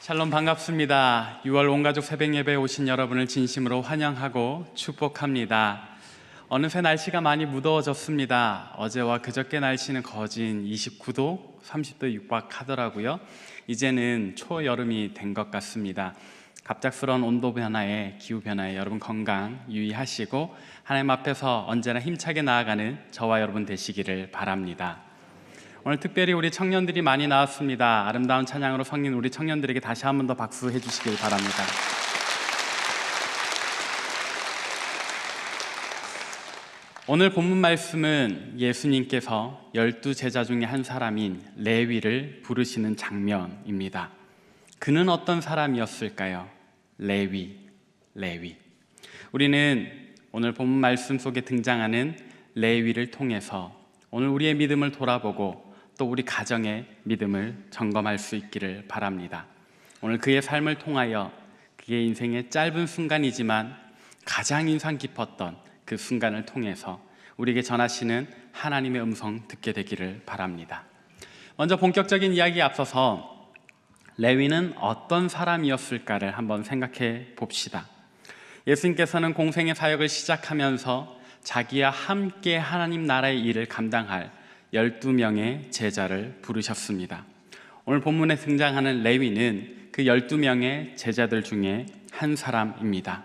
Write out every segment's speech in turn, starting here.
샬롬 반갑습니다. 6월 온가족 새벽 예배에 오신 여러분을 진심으로 환영하고 축복합니다. 어느새 날씨가 많이 무더워졌습니다. 어제와 그저께 날씨는 거진 29도, 30도 육박하더라고요. 이제는 초여름이 된 것 같습니다. 갑작스러운 온도 변화에, 기후 변화에 여러분 건강 유의하시고 하나님 앞에서 언제나 힘차게 나아가는 저와 여러분 되시기를 바랍니다. 오늘 특별히 우리 청년들이 많이 나왔습니다. 아름다운 찬양으로 성린 우리 청년들에게 다시 한 번 더 박수해 주시길 바랍니다. 오늘 본문 말씀은 예수님께서 12제자 중에 한 사람인 레위를 부르시는 장면입니다. 그는 어떤 사람이었을까요? 레위. 우리는 오늘 본문 말씀 속에 등장하는 레위를 통해서 오늘 우리의 믿음을 돌아보고 또 우리 가정의 믿음을 점검할 수 있기를 바랍니다. 오늘 그의 삶을 통하여 그의 인생의 짧은 순간이지만 가장 인상 깊었던 그 순간을 통해서 우리에게 전하시는 하나님의 음성 듣게 되기를 바랍니다. 먼저 본격적인 이야기에 앞서서 레위는 어떤 사람이었을까를 한번 생각해 봅시다. 예수님께서는 공생의 사역을 시작하면서 자기와 함께 하나님 나라의 일을 감당할 12명의 제자를 부르셨습니다. 오늘 본문에 등장하는 레위는 그 12명의 제자들 중에 한 사람입니다.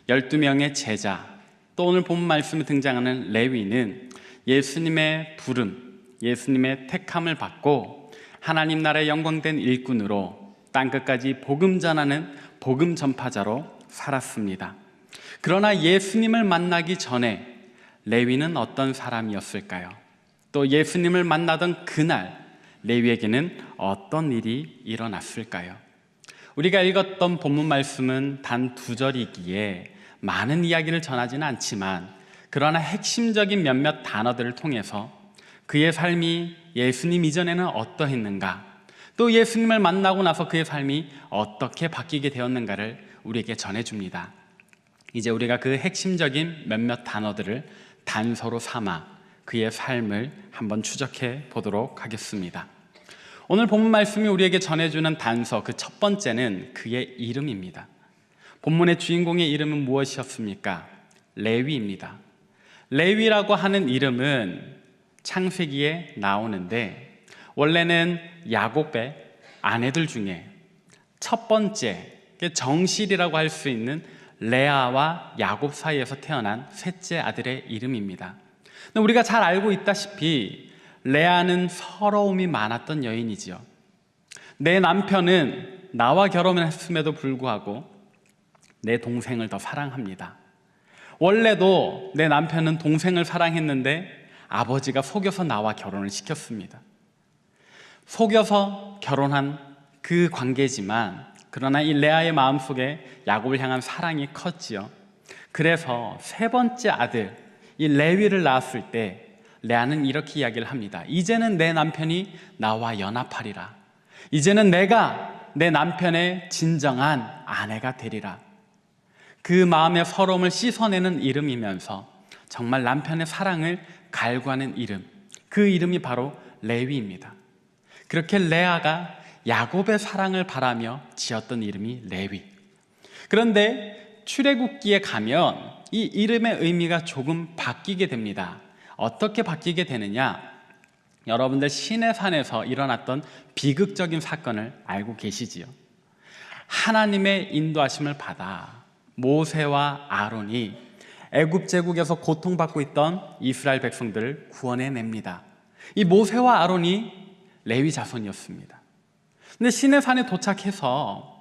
12명의 제자, 또 오늘 본문 말씀에 등장하는 레위는 예수님의 부름, 예수님의 택함을 받고 하나님 나라의 영광된 일꾼으로 땅끝까지 복음 전하는 복음 전파자로 살았습니다. 그러나 예수님을 만나기 전에 레위는 어떤 사람이었을까요? 또 예수님을 만나던 그날 레위에게는 어떤 일이 일어났을까요? 우리가 읽었던 본문 말씀은 단 2절이기에 많은 이야기를 전하지는 않지만 그러나 핵심적인 몇몇 단어들을 통해서 그의 삶이 예수님 이전에는 어떠했는가, 또 예수님을 만나고 나서 그의 삶이 어떻게 바뀌게 되었는가를 우리에게 전해줍니다. 이제 우리가 그 핵심적인 몇몇 단어들을 단서로 삼아 그의 삶을 한번 추적해 보도록 하겠습니다. 오늘 본문 말씀이 우리에게 전해주는 단서, 그 첫 번째는 그의 이름입니다. 본문의 주인공의 이름은 무엇이었습니까? 레위입니다. 레위라고 하는 이름은 창세기에 나오는데 원래는 야곱의 아내들 중에 첫 번째, 정실이라고 할 수 있는 레아와 야곱 사이에서 태어난 셋째 아들의 이름입니다. 우리가 잘 알고 있다시피 레아는 서러움이 많았던 여인이지요. 내 남편은 나와 결혼을 했음에도 불구하고 내 동생을 더 사랑합니다. 원래도 내 남편은 동생을 사랑했는데 아버지가 속여서 나와 결혼을 시켰습니다. 속여서 결혼한 그 관계지만 그러나 이 레아의 마음속에 야곱을 향한 사랑이 컸지요. 그래서 세 번째 아들 이 레위를 낳았을 때 레아는 이렇게 이야기를 합니다. 이제는 내 남편이 나와 연합하리라. 이제는 내가 내 남편의 진정한 아내가 되리라. 그 마음의 서러움을 씻어내는 이름이면서 정말 남편의 사랑을 갈구하는 이름, 그 이름이 바로 레위입니다. 그렇게 레아가 야곱의 사랑을 바라며 지었던 이름이 레위. 그런데 출애굽기에 가면 이 이름의 의미가 조금 바뀌게 됩니다. 어떻게 바뀌게 되느냐? 여러분들 시내산에서 일어났던 비극적인 사건을 알고 계시지요. 하나님의 인도하심을 받아 모세와 아론이 애굽 제국에서 고통받고 있던 이스라엘 백성들을 구원해냅니다. 이 모세와 아론이 레위 자손이었습니다. 근데 시내산에 도착해서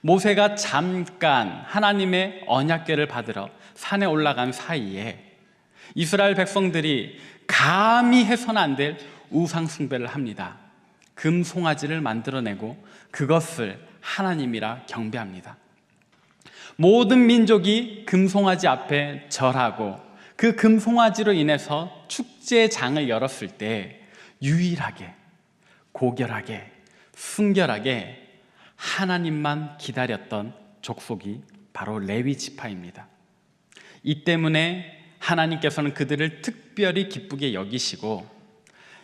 모세가 잠깐 하나님의 언약궤를 받으러 산에 올라간 사이에 이스라엘 백성들이 감히 해서는 안 될 우상 숭배를 합니다. 금송아지를 만들어내고 그것을 하나님이라 경배합니다. 모든 민족이 금송아지 앞에 절하고 그 금송아지로 인해서 축제의 장을 열었을 때 유일하게 고결하게 순결하게 하나님만 기다렸던 족속이 바로 레위 지파입니다. 이 때문에 하나님께서는 그들을 특별히 기쁘게 여기시고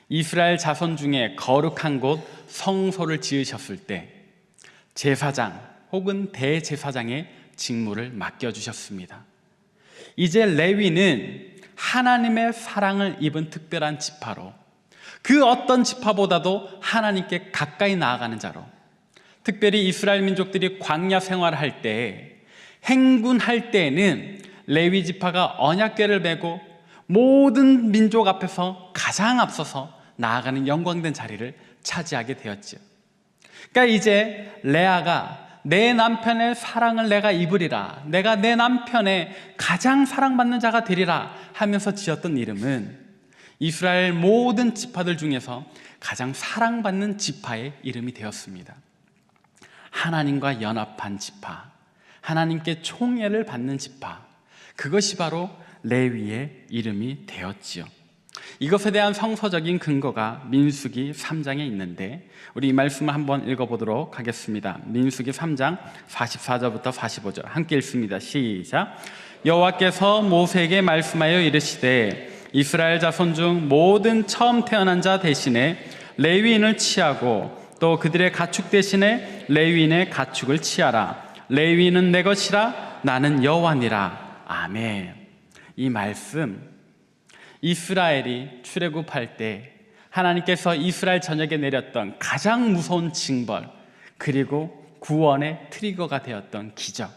이스라엘 자손 중에 거룩한 곳 성소를 지으셨을 때 제사장 혹은 대제사장의 직무를 맡겨주셨습니다. 이제 레위는 하나님의 사랑을 입은 특별한 지파로, 그 어떤 지파보다도 하나님께 가까이 나아가는 자로, 특별히 이스라엘 민족들이 광야 생활할 때, 행군할 때에는 레위 지파가 언약궤를 메고 모든 민족 앞에서 가장 앞서서 나아가는 영광된 자리를 차지하게 되었지요. 그러니까 이제 레아가 내 남편의 사랑을 내가 입으리라, 내가 내 남편의 가장 사랑받는 자가 되리라 하면서 지었던 이름은 이스라엘 모든 지파들 중에서 가장 사랑받는 지파의 이름이 되었습니다. 하나님과 연합한 지파, 하나님께 총애를 받는 지파, 그것이 바로 레위의 이름이 되었지요. 이것에 대한 성서적인 근거가 민수기 3장에 있는데 우리 이 말씀을 한번 읽어보도록 하겠습니다. 민수기 3장 44절부터 45절 함께 읽습니다. 시작. 여호와께서 모세에게 말씀하여 이르시되 이스라엘 자손 중 모든 처음 태어난 자 대신에 레위인을 취하고 또 그들의 가축 대신에 레위인의 가축을 취하라. 레위인은 내 것이라 나는 여호와니라. 아멘. 이 말씀, 이스라엘이 출애굽할 때 하나님께서 이스라엘 전역에 내렸던 가장 무서운 징벌, 그리고 구원의 트리거가 되었던 기적,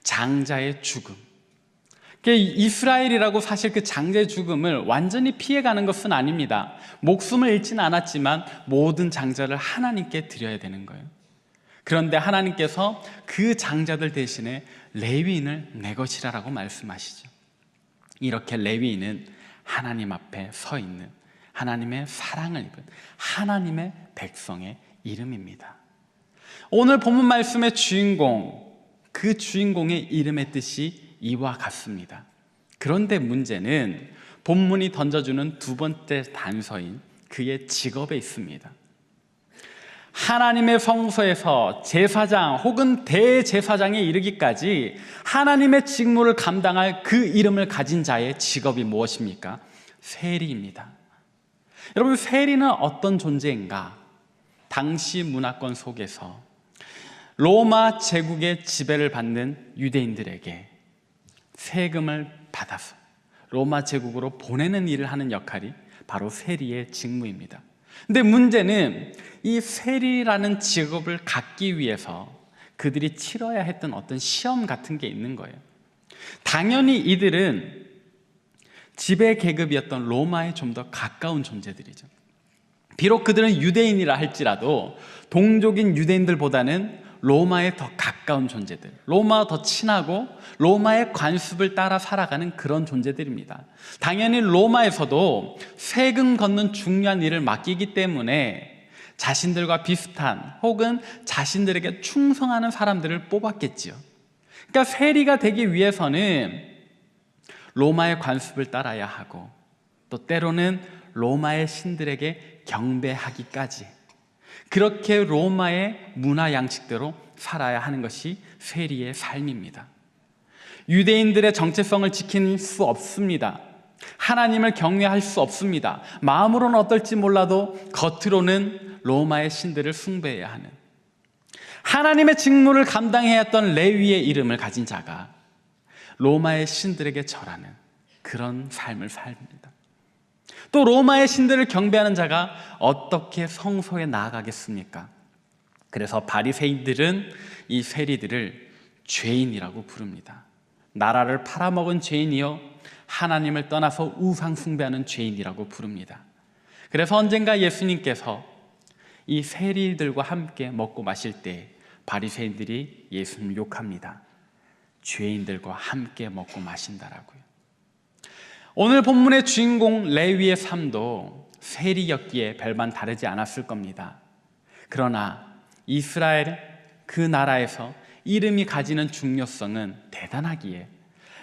장자의 죽음. 이스라엘이라고 사실 그 장자의 죽음을 완전히 피해가는 것은 아닙니다. 목숨을 잃지는 않았지만 모든 장자를 하나님께 드려야 되는 거예요. 그런데 하나님께서 그 장자들 대신에 레위인을 내 것이라고 말씀하시죠. 이렇게 레위인은 하나님 앞에 서 있는, 하나님의 사랑을 입은 하나님의 백성의 이름입니다. 오늘 본문 말씀의 주인공, 그 주인공의 이름의 뜻이 이와 같습니다. 그런데 문제는 본문이 던져주는 두 번째 단서인 그의 직업에 있습니다. 하나님의 성소에서 제사장 혹은 대제사장에 이르기까지 하나님의 직무를 감당할 그 이름을 가진 자의 직업이 무엇입니까? 세리입니다. 여러분, 세리는 어떤 존재인가? 당시 문화권 속에서 로마 제국의 지배를 받는 유대인들에게 세금을 받아서 로마 제국으로 보내는 일을 하는 역할이 바로 세리의 직무입니다. 근데 문제는 이 세리라는 직업을 갖기 위해서 그들이 치러야 했던 어떤 시험 같은 게 있는 거예요. 당연히 이들은 지배 계급이었던 로마에 좀 더 가까운 존재들이죠. 비록 그들은 유대인이라 할지라도 동족인 유대인들보다는 로마에 더 가까운 존재들, 로마와 더 친하고 로마의 관습을 따라 살아가는 그런 존재들입니다. 당연히 로마에서도 세금 걷는 중요한 일을 맡기기 때문에 자신들과 비슷한 혹은 자신들에게 충성하는 사람들을 뽑았겠지요. 그러니까 세리가 되기 위해서는 로마의 관습을 따라야 하고 또 때로는 로마의 신들에게 경배하기까지, 그렇게 로마의 문화 양식대로 살아야 하는 것이 세리의 삶입니다. 유대인들의 정체성을 지킬 수 없습니다. 하나님을 경외할 수 없습니다. 마음으로는 어떨지 몰라도 겉으로는 로마의 신들을 숭배해야 하는, 하나님의 직무를 감당해야 했던 레위의 이름을 가진 자가 로마의 신들에게 절하는 그런 삶을 삽니다. 또 로마의 신들을 경배하는 자가 어떻게 성소에 나아가겠습니까? 그래서 바리새인들은 이 세리들을 죄인이라고 부릅니다. 나라를 팔아먹은 죄인이요, 하나님을 떠나서 우상 숭배하는 죄인이라고 부릅니다. 그래서 언젠가 예수님께서 이 세리들과 함께 먹고 마실 때 바리새인들이 예수님을 욕합니다. 죄인들과 함께 먹고 마신다라고요. 오늘 본문의 주인공 레위의 삶도 세리였기에 별반 다르지 않았을 겁니다. 그러나 이스라엘 그 나라에서 이름이 가지는 중요성은 대단하기에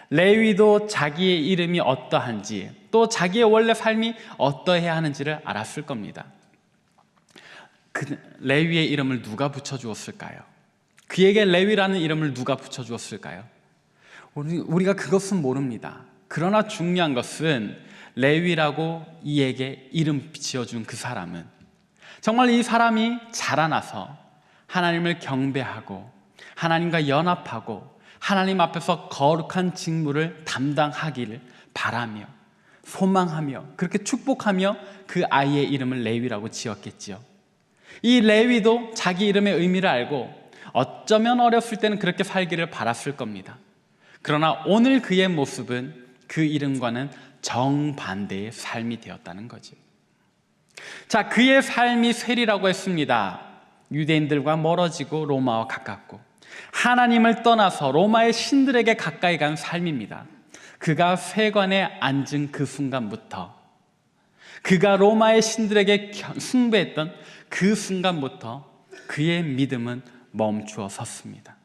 레위도 자기의 이름이 어떠한지 또 자기의 원래 삶이 어떠해야 하는지를 알았을 겁니다. 그 레위의 이름을 누가 붙여주었을까요? 그에게 레위라는 이름을 누가 붙여주었을까요? 우리가 그것은 모릅니다. 그러나 중요한 것은 레위라고 이에게 이름 지어준 그 사람은 정말 이 사람이 자라나서 하나님을 경배하고 하나님과 연합하고 하나님 앞에서 거룩한 직무를 담당하기를 바라며 소망하며 그렇게 축복하며 그 아이의 이름을 레위라고 지었겠지요. 이 레위도 자기 이름의 의미를 알고 어쩌면 어렸을 때는 그렇게 살기를 바랐을 겁니다. 그러나 오늘 그의 모습은 그 이름과는 정반대의 삶이 되었다는 거죠. 자, 그의 삶이 쇠리라고 했습니다. 유대인들과 멀어지고 로마와 가깝고 하나님을 떠나서 로마의 신들에게 가까이 간 삶입니다. 그가 세관에 앉은 그 순간부터, 그가 로마의 신들에게 숭배했던 그 순간부터 그의 믿음은 멈추어 섰습니다.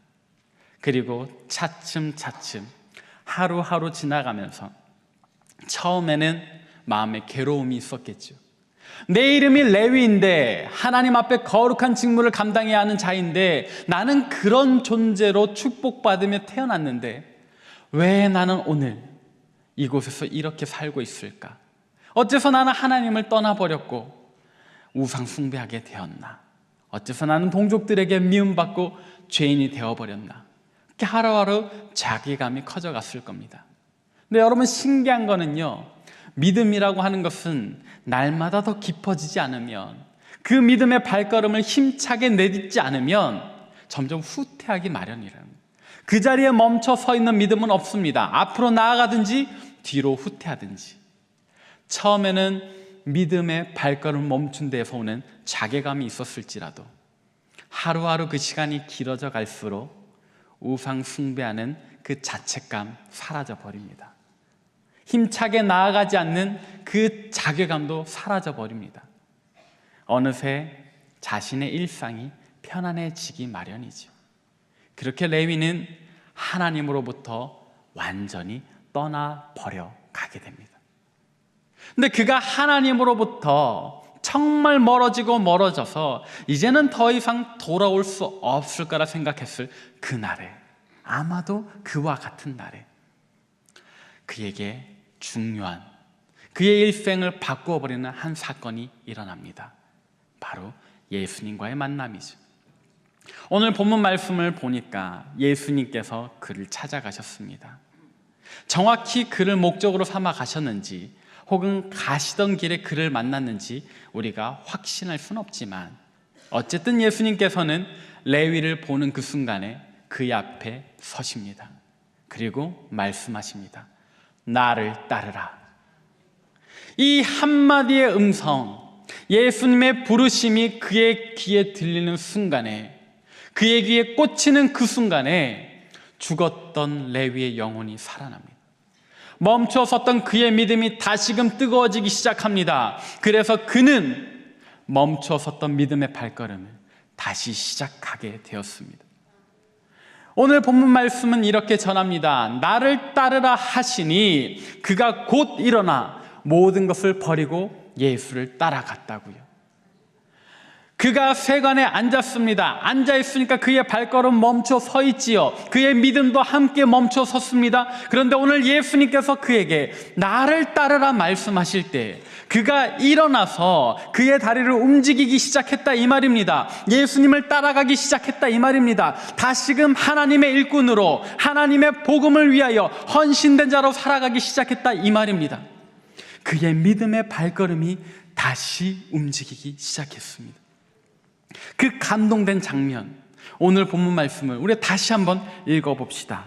그리고 차츰차츰 하루하루 지나가면서 처음에는 마음에 괴로움이 있었겠죠. 내 이름이 레위인데 하나님 앞에 거룩한 직무를 감당해야 하는 자인데 나는 그런 존재로 축복받으며 태어났는데 왜 나는 오늘 이곳에서 이렇게 살고 있을까? 어째서 나는 하나님을 떠나버렸고 우상 숭배하게 되었나? 어째서 나는 동족들에게 미움받고 죄인이 되어버렸나? 이렇게 하루하루 자괴감이 커져갔을 겁니다. 근데 여러분, 신기한 거는요, 믿음이라고 하는 것은 날마다 더 깊어지지 않으면, 그 믿음의 발걸음을 힘차게 내딛지 않으면 점점 후퇴하기 마련이라는, 그 자리에 멈춰 서 있는 믿음은 없습니다. 앞으로 나아가든지 뒤로 후퇴하든지. 처음에는 믿음의 발걸음 멈춘 데에서 오는 자괴감이 있었을지라도 하루하루 그 시간이 길어져 갈수록 우상 숭배하는 그 자책감 사라져 버립니다. 힘차게 나아가지 않는 그 자괴감도 사라져 버립니다. 어느새 자신의 일상이 편안해지기 마련이죠. 그렇게 레위는 하나님으로부터 완전히 떠나버려 가게 됩니다. 근데 그가 하나님으로부터 정말 멀어지고 멀어져서 이제는 더 이상 돌아올 수 없을 거라 생각했을 그날에, 아마도 그와 같은 날에 그에게 중요한, 그의 일생을 바꾸어 버리는 한 사건이 일어납니다. 바로 예수님과의 만남이죠. 오늘 본문 말씀을 보니까 예수님께서 그를 찾아가셨습니다. 정확히 그를 목적으로 삼아 가셨는지 혹은 가시던 길에 그를 만났는지 우리가 확신할 수는 없지만 어쨌든 예수님께서는 레위를 보는 그 순간에 그의 앞에 서십니다. 그리고 말씀하십니다. 나를 따르라. 이 한마디의 음성, 예수님의 부르심이 그의 귀에 들리는 순간에, 그의 귀에 꽂히는 그 순간에 죽었던 레위의 영혼이 살아납니다. 멈춰섰던 그의 믿음이 다시금 뜨거워지기 시작합니다. 그래서 그는 멈춰섰던 믿음의 발걸음을 다시 시작하게 되었습니다. 오늘 본문 말씀은 이렇게 전합니다. 나를 따르라 하시니 그가 곧 일어나 모든 것을 버리고 예수를 따라갔다고요. 그가 세관에 앉았습니다. 앉아있으니까 그의 발걸음 멈춰 서 있지요. 그의 믿음도 함께 멈춰 섰습니다. 그런데 오늘 예수님께서 그에게 나를 따르라 말씀하실 때 그가 일어나서 그의 다리를 움직이기 시작했다 이 말입니다. 예수님을 따라가기 시작했다 이 말입니다. 다시금 하나님의 일꾼으로 하나님의 복음을 위하여 헌신된 자로 살아가기 시작했다 이 말입니다. 그의 믿음의 발걸음이 다시 움직이기 시작했습니다. 그 감동된 장면, 오늘 본문 말씀을 우리 다시 한번 읽어봅시다.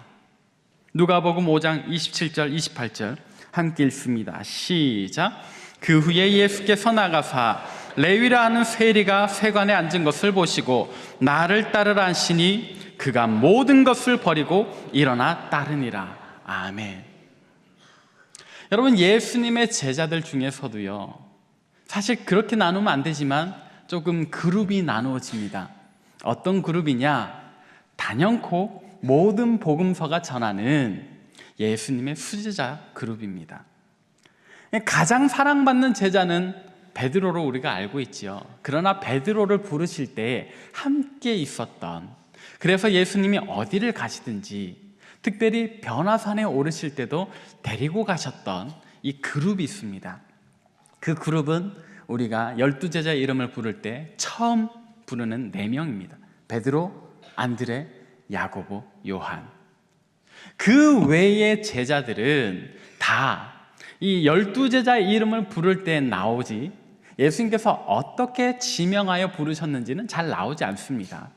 누가복음 5장 27절 28절 함께 읽습니다. 시작. 그 후에 예수께서 나가사 레위라 하는 세리가 세관에 앉은 것을 보시고 나를 따르라 하시니 그가 모든 것을 버리고 일어나 따르니라. 아멘. 여러분, 예수님의 제자들 중에서도요, 사실 그렇게 나누면 안 되지만 조금 그룹이 나누어집니다. 어떤 그룹이냐? 단연코 모든 복음서가 전하는 예수님의 수제자 그룹입니다. 가장 사랑받는 제자는 베드로로 우리가 알고 있지요. 그러나 베드로를 부르실 때 함께 있었던, 그래서 예수님이 어디를 가시든지 특별히 변화산에 오르실 때도 데리고 가셨던 이 그룹이 있습니다. 그 그룹은 우리가 12제자 이름을 부를 때 처음 부르는 4명입니다. 베드로, 안드레, 야고보, 요한. 그 외의 제자들은 다 이 12제자의 이름을 부를 때 나오지, 예수님께서 어떻게 지명하여 부르셨는지는 잘 나오지 않습니다.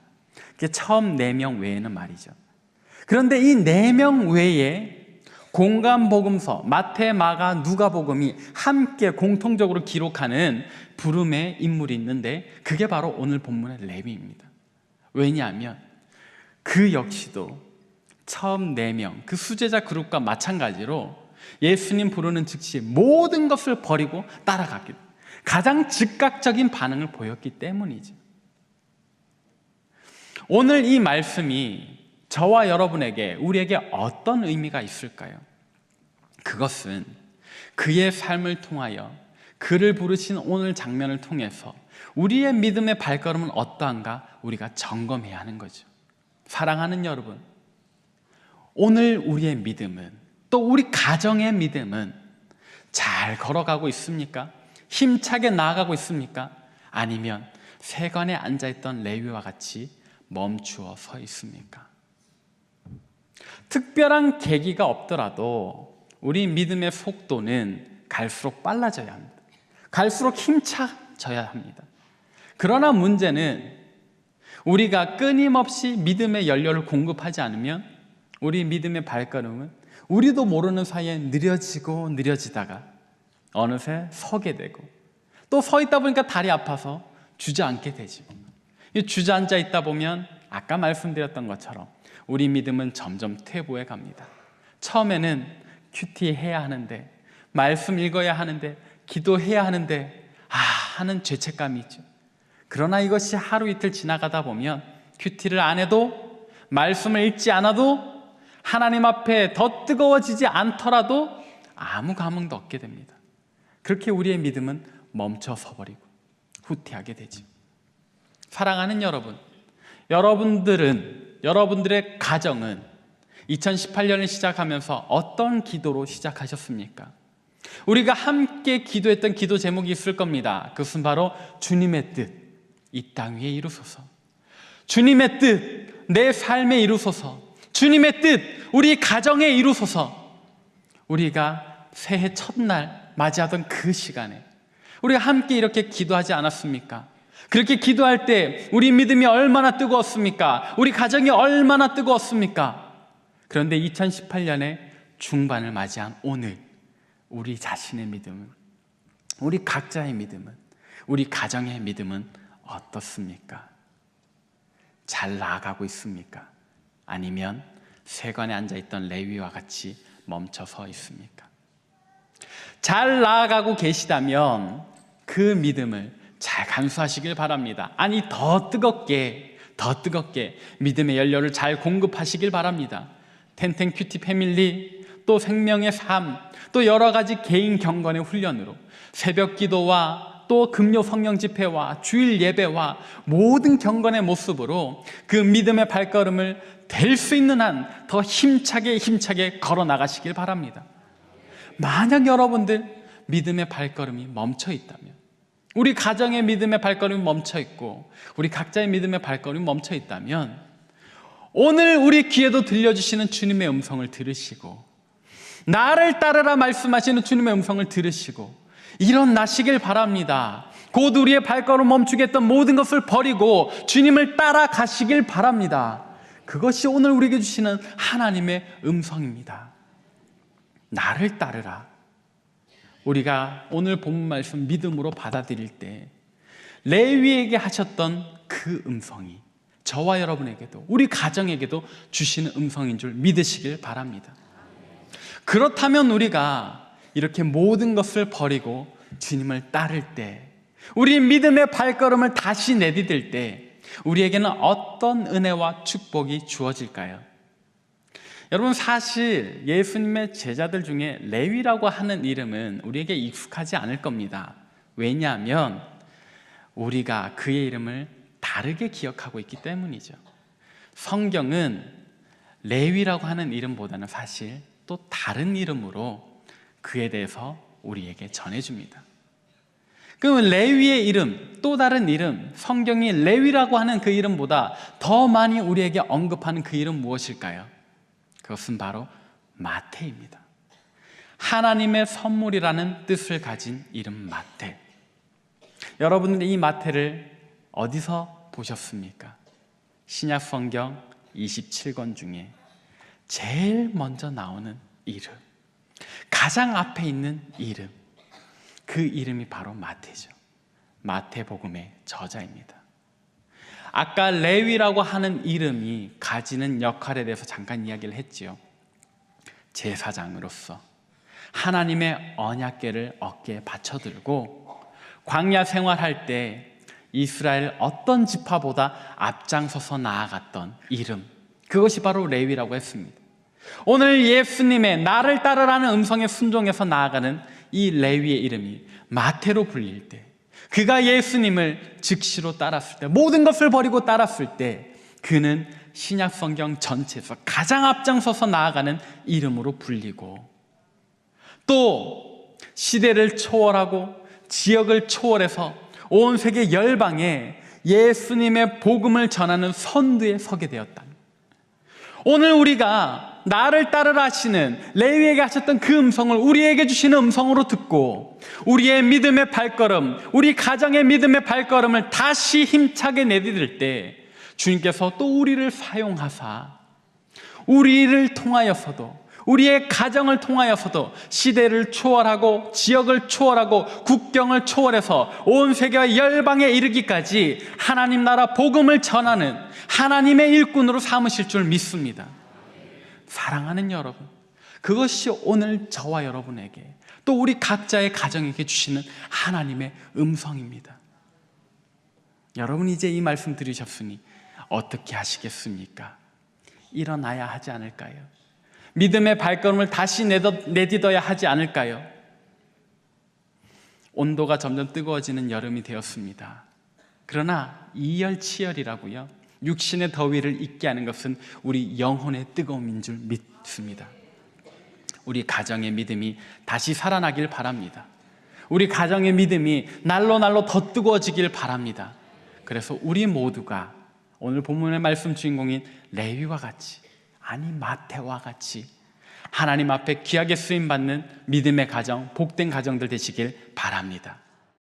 그게 처음 4명 외에는 말이죠. 그런데 이 4명 외에 공간복음서 마태, 마가, 누가복음이 함께 공통적으로 기록하는 부름의 인물이 있는데, 그게 바로 오늘 본문의 레위입니다. 왜냐하면 그 역시도 처음 4명, 그 수제자 그룹과 마찬가지로 예수님 부르는 즉시 모든 것을 버리고 따라갔기, 가장 즉각적인 반응을 보였기 때문이죠. 오늘 이 말씀이 저와 여러분에게, 우리에게 어떤 의미가 있을까요? 그것은 그의 삶을 통하여, 그를 부르신 오늘 장면을 통해서 우리의 믿음의 발걸음은 어떠한가 우리가 점검해야 하는 거죠. 사랑하는 여러분, 오늘 우리의 믿음은, 또 우리 가정의 믿음은 잘 걸어가고 있습니까? 힘차게 나아가고 있습니까? 아니면 세관에 앉아있던 레위와 같이 멈추어 서 있습니까? 특별한 계기가 없더라도 우리 믿음의 속도는 갈수록 빨라져야 합니다. 갈수록 힘차져야 합니다. 그러나 문제는 우리가 끊임없이 믿음의 연료를 공급하지 않으면 우리 믿음의 발걸음은 우리도 모르는 사이에 느려지고 느려지다가 어느새 서게 되고, 또 서 있다 보니까 다리 아파서 주저앉게 되죠. 주저앉아 있다 보면 아까 말씀드렸던 것처럼 우리 믿음은 점점 퇴보해 갑니다. 처음에는 큐티 해야 하는데, 말씀 읽어야 하는데, 기도해야 하는데 하는 죄책감이 있죠. 그러나 이것이 하루 이틀 지나가다 보면 큐티를 안 해도, 말씀을 읽지 않아도, 하나님 앞에 더 뜨거워지지 않더라도 아무 감흥도 없게 됩니다. 그렇게 우리의 믿음은 멈춰서 버리고 후퇴하게 되죠. 사랑하는 여러분, 여러분들의 가정은 2018년을 시작하면서 어떤 기도로 시작하셨습니까? 우리가 함께 기도했던 기도 제목이 있을 겁니다. 그것은 바로 주님의 뜻, 이 땅 위에 이루소서. 주님의 뜻, 내 삶에 이루소서. 주님의 뜻, 우리 가정에 이루소서. 우리가 새해 첫날 맞이하던 그 시간에 우리가 함께 이렇게 기도하지 않았습니까? 그렇게 기도할 때 우리 믿음이 얼마나 뜨거웠습니까? 우리 가정이 얼마나 뜨거웠습니까? 그런데 2018년의 중반을 맞이한 오늘, 우리 자신의 믿음은, 우리 각자의 믿음은, 우리 가정의 믿음은 어떻습니까? 잘 나아가고 있습니까? 아니면 세관에 앉아있던 레위와 같이 멈춰서 있습니까? 잘 나아가고 계시다면 그 믿음을 잘 간수하시길 바랍니다. 아니, 더 뜨겁게 믿음의 연료를 잘 공급하시길 바랍니다. 텐텐 큐티 패밀리, 또 생명의 삶, 또 여러 가지 개인 경건의 훈련으로 새벽 기도와 또 금요 성령 집회와 주일 예배와 모든 경건의 모습으로 그 믿음의 발걸음을 될 수 있는 한 더 힘차게 걸어 나가시길 바랍니다. 만약 여러분들 믿음의 발걸음이 멈춰 있다면, 우리 가정의 믿음의 발걸음이 멈춰 있고 우리 각자의 믿음의 발걸음이 멈춰 있다면, 오늘 우리 귀에도 들려주시는 주님의 음성을 들으시고, 나를 따르라 말씀하시는 주님의 음성을 들으시고 일어나시길 바랍니다. 곧 우리의 발걸음 멈추게 했던 모든 것을 버리고 주님을 따라가시길 바랍니다. 그것이 오늘 우리에게 주시는 하나님의 음성입니다. 나를 따르라. 우리가 오늘 본문 말씀 믿음으로 받아들일 때 레위에게 하셨던 그 음성이 저와 여러분에게도, 우리 가정에게도 주시는 음성인 줄 믿으시길 바랍니다. 그렇다면 우리가 이렇게 모든 것을 버리고 주님을 따를 때, 우리 믿음의 발걸음을 다시 내디딜 때 우리에게는 어떤 은혜와 축복이 주어질까요? 여러분, 사실 예수님의 제자들 중에 레위라고 하는 이름은 우리에게 익숙하지 않을 겁니다. 왜냐하면 우리가 그의 이름을 다르게 기억하고 있기 때문이죠. 성경은 레위라고 하는 이름보다는 사실 또 다른 이름으로 그에 대해서 우리에게 전해줍니다. 그러면 레위의 이름, 또 다른 이름, 성경이 레위라고 하는 그 이름보다 더 많이 우리에게 언급하는 그 이름 무엇일까요? 그것은 바로 마태입니다. 하나님의 선물이라는 뜻을 가진 이름 마태. 여러분들 이 마태를 어디서 보셨습니까? 신약 성경 27권 중에 제일 먼저 나오는 이름, 가장 앞에 있는 이름, 그 이름이 바로 마태죠. 마태복음의 저자입니다. 아까 레위라고 하는 이름이 가지는 역할에 대해서 잠깐 이야기를 했지요. 제사장으로서 하나님의 언약궤를 어깨에 받쳐들고 광야 생활할 때 이스라엘 어떤 지파보다 앞장서서 나아갔던 이름, 그것이 바로 레위라고 했습니다. 오늘 예수님의 나를 따르라는 음성에 순종해서 나아가는 이 레위의 이름이 마태로 불릴 때, 그가 예수님을 즉시로 따랐을 때, 모든 것을 버리고 따랐을 때 그는 신약 성경 전체에서 가장 앞장서서 나아가는 이름으로 불리고, 또 시대를 초월하고 지역을 초월해서 온 세계 열방에 예수님의 복음을 전하는 선두에 서게 되었다. 오늘 우리가 나를 따르라 하시는 레위에게 하셨던 그 음성을 우리에게 주시는 음성으로 듣고 우리의 믿음의 발걸음, 우리 가정의 믿음의 발걸음을 다시 힘차게 내디딜 때 주님께서 또 우리를 사용하사 우리를 통하여서도, 우리의 가정을 통하여서도 시대를 초월하고 지역을 초월하고 국경을 초월해서 온 세계와 열방에 이르기까지 하나님 나라 복음을 전하는 하나님의 일꾼으로 삼으실 줄 믿습니다. 사랑하는 여러분, 그것이 오늘 저와 여러분에게, 또 우리 각자의 가정에게 주시는 하나님의 음성입니다. 여러분, 이제 이 말씀 들으셨으니 어떻게 하시겠습니까? 일어나야 하지 않을까요? 믿음의 발걸음을 다시 내딛어야 하지 않을까요? 온도가 점점 뜨거워지는 여름이 되었습니다. 그러나 이열치열이라고요, 육신의 더위를 잊게 하는 것은 우리 영혼의 뜨거움인 줄 믿습니다. 우리 가정의 믿음이 다시 살아나길 바랍니다. 우리 가정의 믿음이 날로 날로 더 뜨거워지길 바랍니다. 그래서 우리 모두가 오늘 본문의 말씀 주인공인 레위와 같이, 아니 마태와 같이 하나님 앞에 귀하게 쓰임받는 믿음의 가정, 복된 가정들 되시길 바랍니다.